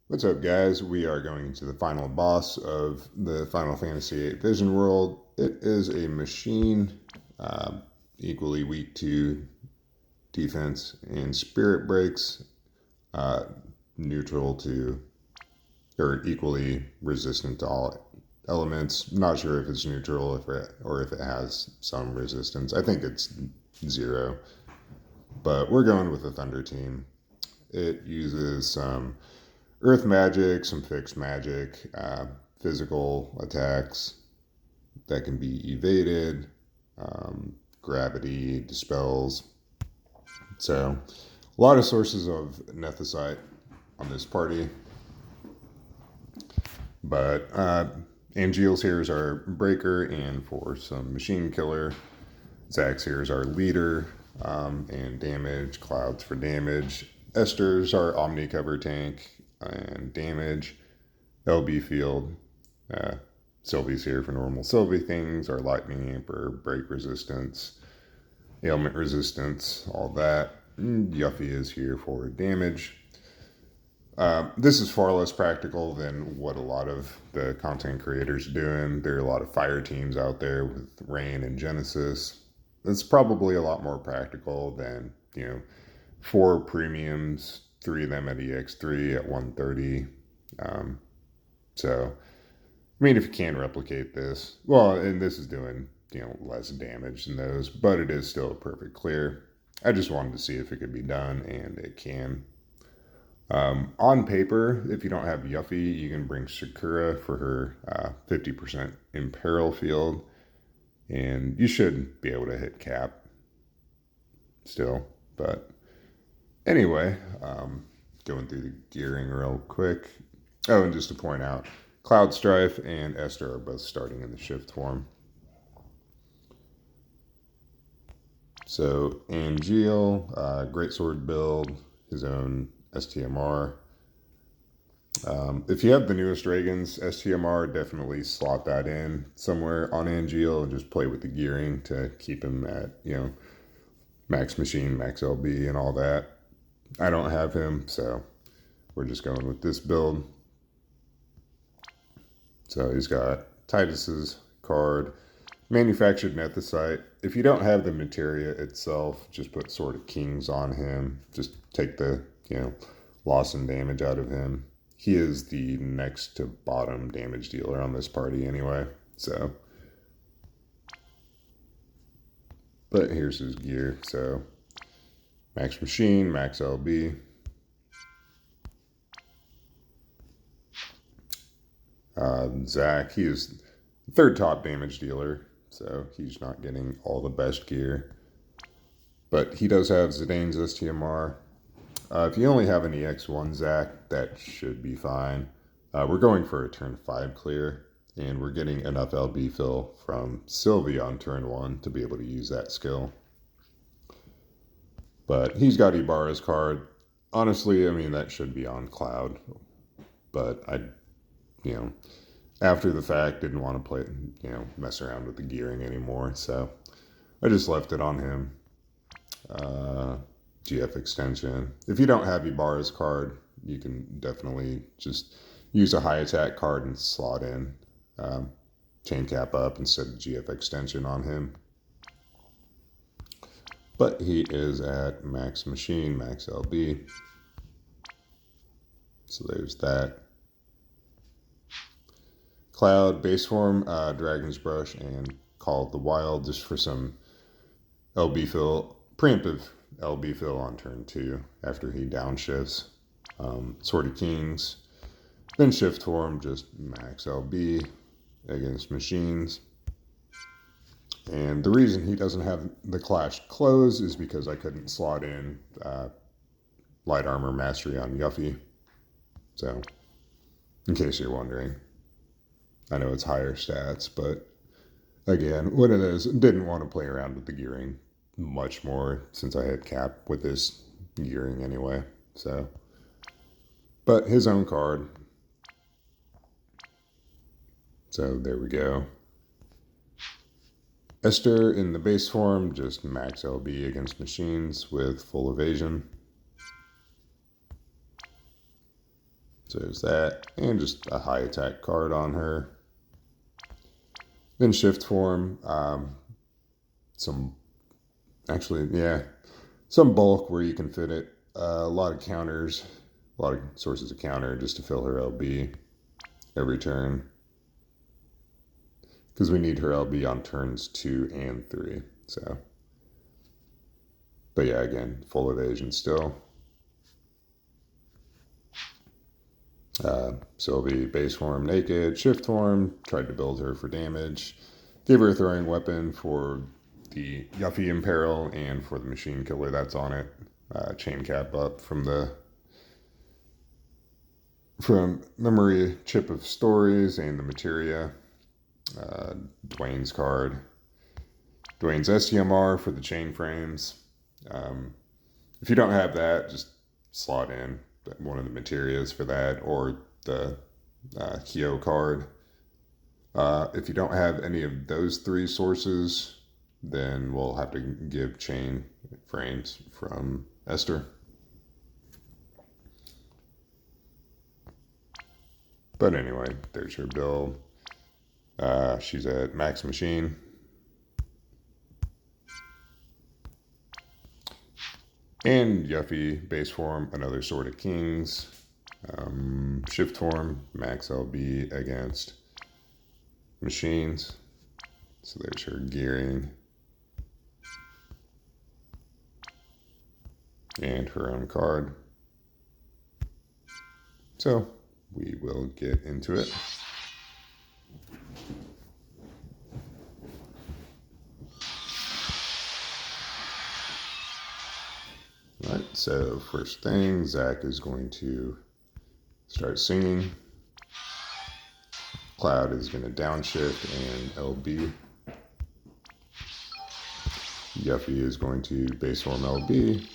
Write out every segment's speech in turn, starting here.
What's up, guys? We are going into the final boss of the Final Fantasy VIII Vision World. It is a machine, uh, equally weak to defense and spirit breaks, uh, neutral to, or equally resistant to all elements. Not sure if it's neutral or if it has some resistance. I think it's 0, but we're going with the Thunder team. It uses some earth magic, some fixed magic, physical attacks that can be evaded, gravity, dispels. So, a lot of sources of nethicite on this party. But Angeal's here is our breaker, and for some machine killer. Zack's here is our leader, and damage, Cloud's for damage. Esther's our Omni cover tank and damage. LB field. Sylvie's here for normal Sylvie things, our lightning amper, break resistance, ailment resistance, all that. And Yuffie is here for damage. This is far less practical than what a lot of the content creators are doing. There are a lot of fire teams out there with Rain and Genesis. It's probably a lot more practical than, 4 premiums, 3 of them at EX3 at 130. So, I mean, if you can replicate this, well, and this is doing, less damage than those, but it is still a perfect clear. I just wanted to see if it could be done, and it can. On paper, if you don't have Yuffie, you can bring Sakura for her 50% Imperil field, and you should be able to hit cap still. But anyway, going through the gearing real quick. Oh, and just to point out, Cloud Strife and Esther are both starting in the shift form. So Angeal, Greatsword build, his own STMR. If you have the newest Reagan's STMR, definitely slot that in somewhere on Angeal and just play with the gearing to keep him at, max machine, max LB, and all that. I don't have him, so we're just going with this build. So he's got Titus's card, manufactured nethicite. If you don't have the materia itself, just put Sword of Kings on him. Just take the, loss and damage out of him. He is the next to bottom damage dealer on this party anyway. So, but here's his gear. So, max machine, max LB. Zack, he is third top damage dealer, so he's not getting all the best gear. But he does have Zidane's STMR. If you only have an EX1 Zack, that should be fine. We're going for a turn 5 clear, and we're getting enough LB fill from Sylvie on turn 1 to be able to use that skill. But he's got Ibarra's card. Honestly, I mean, that should be on Cloud. But I, after the fact, didn't want to play, mess around with the gearing anymore. So I just left it on him. GF extension. If you don't have Ibarra's card, you can definitely just use a high attack card and slot in chain cap up instead of GF extension on him. But he is at max machine, max LB. So there's that. Cloud, base form, Dragon's Brush, and Call of the Wild, just for some LB fill, preemptive LB fill on turn 2 after he downshifts. Sword of Kings, then shift form, just max LB against machines. And the reason he doesn't have the Clash close is because I couldn't slot in light armor mastery on Yuffie. So, in case you're wondering. I know it's higher stats, but again, one of those, didn't want to play around with the gearing much more since I had cap with this gearing anyway. So, but his own card. So there we go. Esther in the base form, just max LB against machines with full evasion. So there's that, and just a high attack card on her. Then shift form, some bulk where you can fit it. A lot of counters, a lot of sources of counter just to fill her LB every turn. Because we need her LB on turns 2 and 3. So, but yeah, again, full evasion still. Sylvie base form naked, shift form, tried to build her for damage. Gave her a throwing weapon for the Yuffie Imperil and for the machine killer that's on it. Chain cap up from Memory Chip of Stories and the Materia. Dwayne's card. Dwayne's STMR for the chain frames. If you don't have that, just slot in one of the Materias for that, or the Kyo card. If you don't have any of those 3 sources, then we'll have to give chain frames from Esther. But anyway, there's her build. She's at max machine. And Yuffie, base form, another Sword of Kings. Shift form, max LB against machines. So there's her gearing. And her own card. So we will get into it. Alright, so first thing, Zach is going to start singing. Cloud is going to downshift and LB. Yuffie is going to base form LB.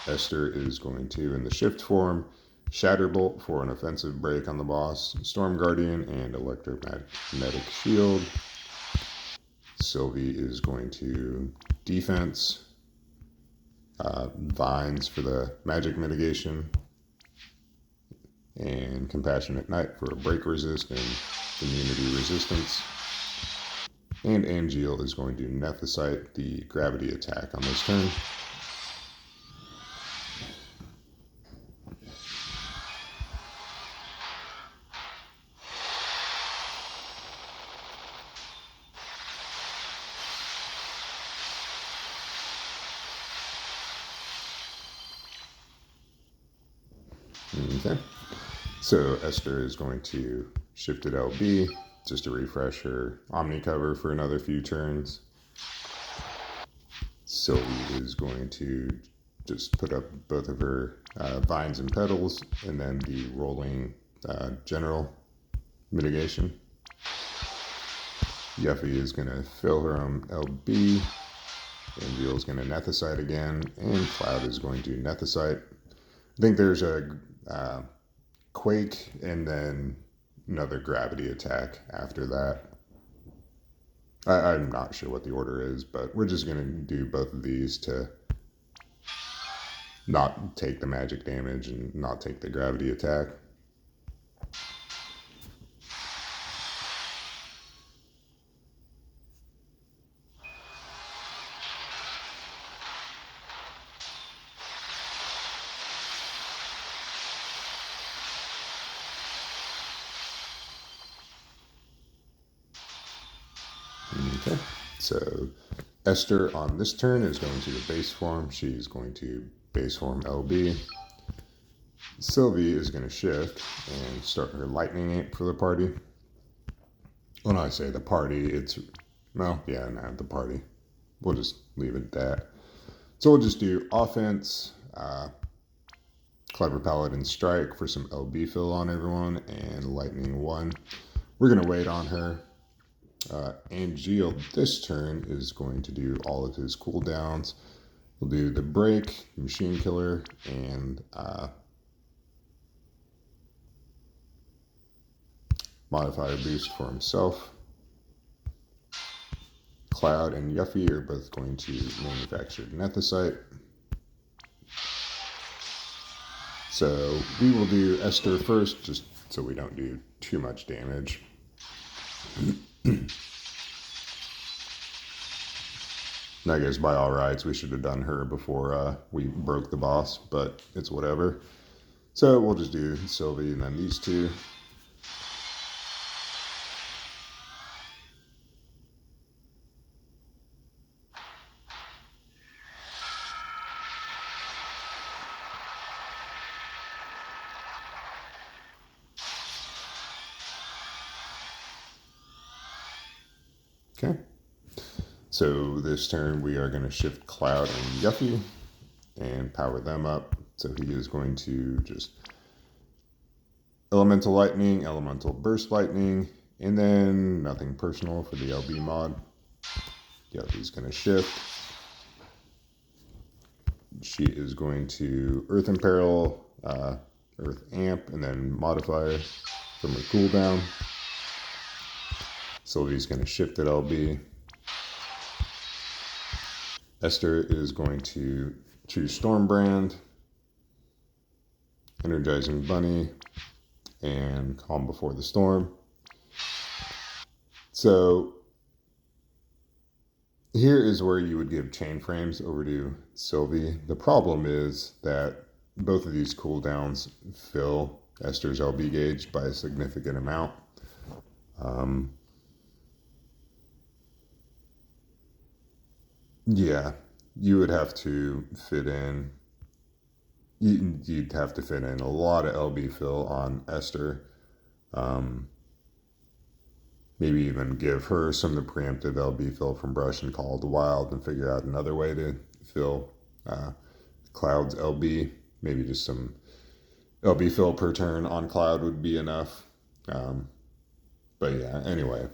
Esther is going to, in the shift form, Shatterbolt for an offensive break on the boss, Storm Guardian, and Electromagnetic Shield. Sylvie is going to defense, Vines for the magic mitigation, and Compassionate Knight for a break resist and immunity resistance. And Angeal is going to Nethicite the gravity attack on this turn. Okay, so Esther is going to shift it LB just to refresh her Omni cover for another few turns. Sylvie is going to just put up both of her vines and petals, and then the rolling general mitigation. Yuffie is going to fill her own LB. Angeal is going to Nethicite again, and Cloud is going to Nethicite. I think there's a Quake and then another gravity attack after that. I'm not sure what the order is, but we're just going to do both of these to not take the magic damage and not take the gravity attack. Okay, so Esther on this turn is going to the base form. She's going to base form LB. Sylvie is going to shift and start her lightning ape for the party. When I say the party, it's, well, yeah, not the party. We'll just leave it at that. So we'll just do offense, Clever Paladin Strike for some LB fill on everyone, and Lightning 1. We're going to wait on her. Angeal this turn is going to do all of his cooldowns. We'll do the break, machine killer, and modifier boost for himself. Cloud and Yuffie are both going to manufacture Nethicite. So we will do Esther first, just so we don't do too much damage. I guess by all rights, we should have done her before we broke the boss, but it's whatever. So we'll just do Sylvie and then these two. Okay. So this turn we are going to shift Cloud and Yuffie and power them up. So he is going to just Elemental Lightning, Elemental Burst Lightning, and then nothing personal for the LB mod. Yuffie's going to shift. She is going to Earth Imperil, Earth Amp, and then Modifier from her cooldown. Sylvie's going to shift at LB. Esther is going to choose Stormbrand, Energizing Bunny, and Calm Before the Storm. So here is where you would give chain frames over to Sylvie. The problem is that both of these cooldowns fill Esther's LB gauge by a significant amount. Yeah, you would have to fit in. You'd have to fit in a lot of LB fill on Esther. Maybe even give her some of the preemptive LB fill from Brush and Call of the Wild and figure out another way to fill Cloud's LB. Maybe just some LB fill per turn on Cloud would be enough. But yeah, anyway,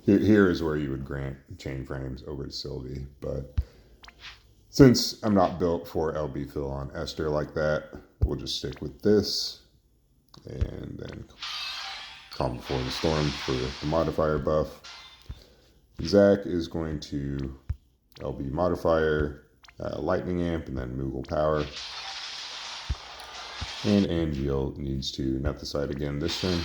here is where you would grant chain frames over to Sylvie. But since I'm not built for LB fill on Esther like that, we'll just stick with this. And then Calm Before the Storm for the modifier buff. Zach is going to LB modifier, Lightning Amp, and then Moogle Power. And Angeal needs to net the side again this turn.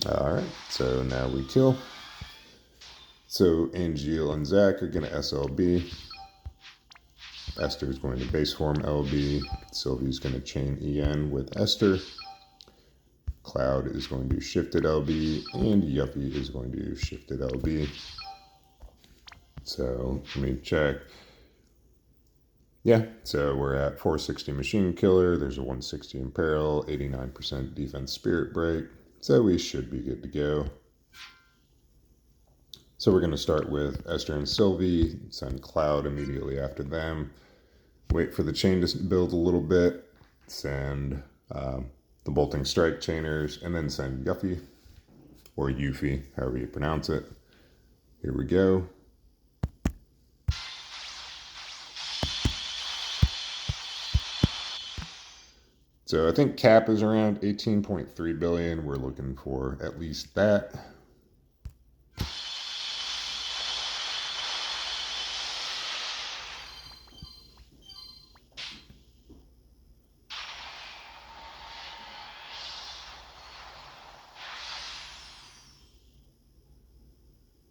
Alright, so now we kill. So Angeal and Zach are going to SLB. Esther is going to base form LB. Sylvie's going to chain EN with Esther. Cloud is going to shift at LB. And Yuffie is going to shift at LB. So let me check. Yeah, so we're at 460 Machine Killer. There's a 160 Imperil, 89% Defense Spirit Break. So we should be good to go. So we're going to start with Esther and Sylvie, send Cloud immediately after them, wait for the chain to build a little bit, send the Bolting Strike chainers, and then send Yuffie, or Yuffie, however you pronounce it. Here we go. So I think cap is around 18.3 billion. We're looking for at least that.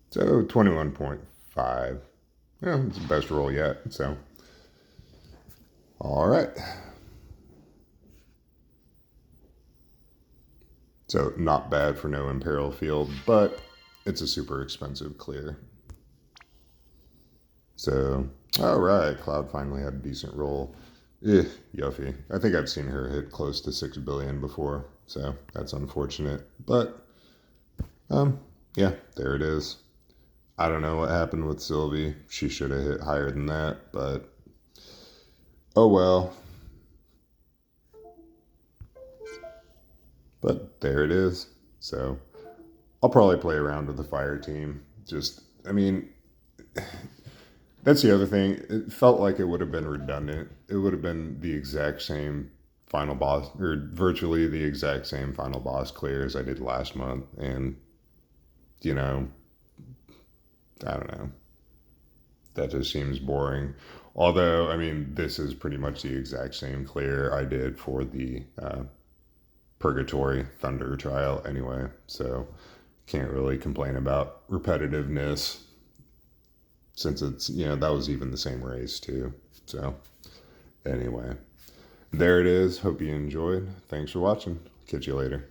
So 21.5. Yeah, it's the best roll yet. So, all right. So not bad for no Imperial Field, but it's a super expensive clear. So, all right, Cloud finally had a decent roll. Yuffie. I think I've seen her hit close to 6 billion before, so that's unfortunate. But, yeah, there it is. I don't know what happened with Sylvie. She should have hit higher than that, but oh well. But there it is. So I'll probably play around with the fire team. Just, I mean, that's the other thing. It felt like it would have been redundant. It would have been the exact same final boss, or virtually the exact same final boss clear as I did last month. And, you know, I don't know. That just seems boring. Although, I mean, this is pretty much the exact same clear I did for the Purgatory Thunder trial anyway. So, can't really complain about repetitiveness since it's, that was even the same race too. So, anyway, there it is. Hope you enjoyed. Thanks for watching. Catch you later.